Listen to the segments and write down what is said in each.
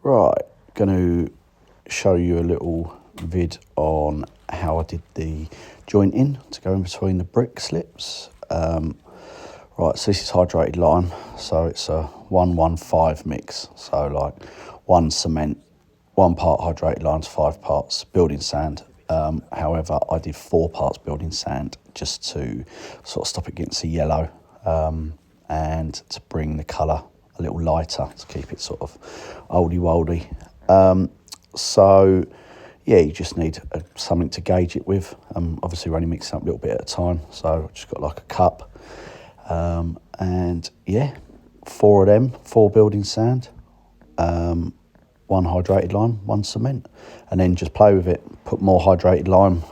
Right, going to show you a little vid on how I did the jointing to go in between the brick slips. Right, so this is hydrated lime, so it's a 1-1-5 mix. So like 1 cement, 1 part hydrated lime, 5 parts building sand. However, I did 4 parts building sand just to sort of stop it getting so yellow and to bring the colour a little lighter to keep it sort of oldie-woldy. So yeah, you just need something to gauge it with. Obviously we're only mixing up a little bit at a time, so I've just got like a cup. And yeah, 4 of them, 4 building sand, 1 hydrated lime, 1 cement, and then just play with it. Put more hydrated lime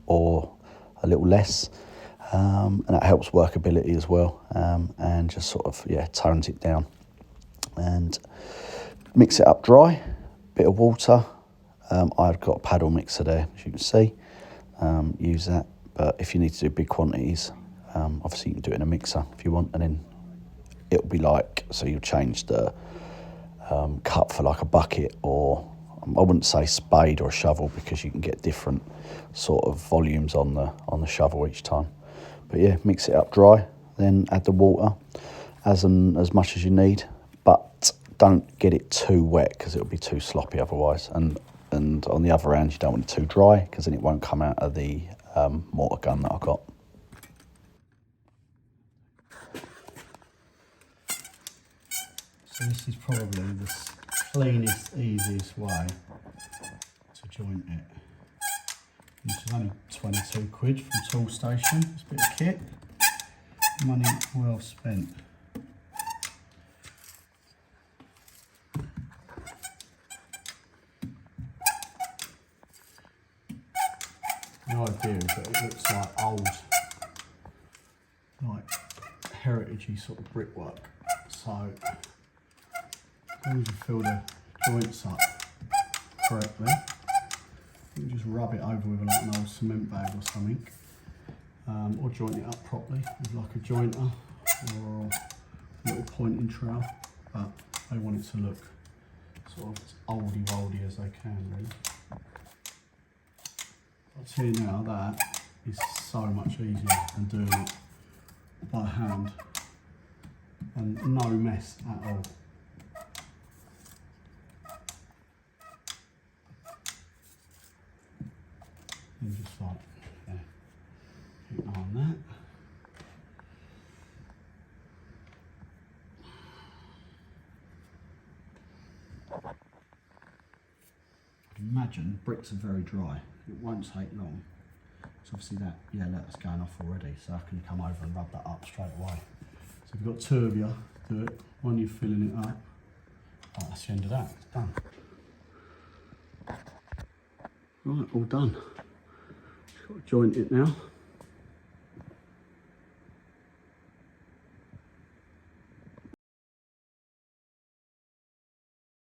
or a little less, and that helps workability as well, and just sort of, yeah, tones it down. And mix it up dry, bit of water. I've got a paddle mixer there, as you can see. Use that, but if you need to do big quantities, obviously you can do it in a mixer if you want, and then it'll be like, so you'll change the cup for like a bucket, or I wouldn't say spade or a shovel, because you can get different sort of volumes on the shovel each time. But yeah, mix it up dry, then add the water as much as you need, but don't get it too wet because it'll be too sloppy otherwise. And on the other hand, you don't want it too dry because then it won't come out of the mortar gun that I've got. So this is probably the cleanest, easiest way to joint it. This is only 22 quid from Tool Station. This bit of kit, money well spent. The idea is that it looks like old, like heritagey sort of brickwork. So as long as you fill the joints up correctly, you can just rub it over with like an old cement bag or something, or joint it up properly with like a jointer or a little pointing trowel. But they want it to look sort of as oldie-woldy as they can, really. I'll tell you now, that is so much easier than doing it by hand, and no mess at all. And just like, yeah, keep an eye on that. Imagine bricks are very dry. It won't take long. So obviously that letter's going off already, so I can come over and rub that up straight away. So if you've got 2 of you, do it. One you're filling it up. Oh, that's the end of that. It's done. Right, all done. Just got to joint it now.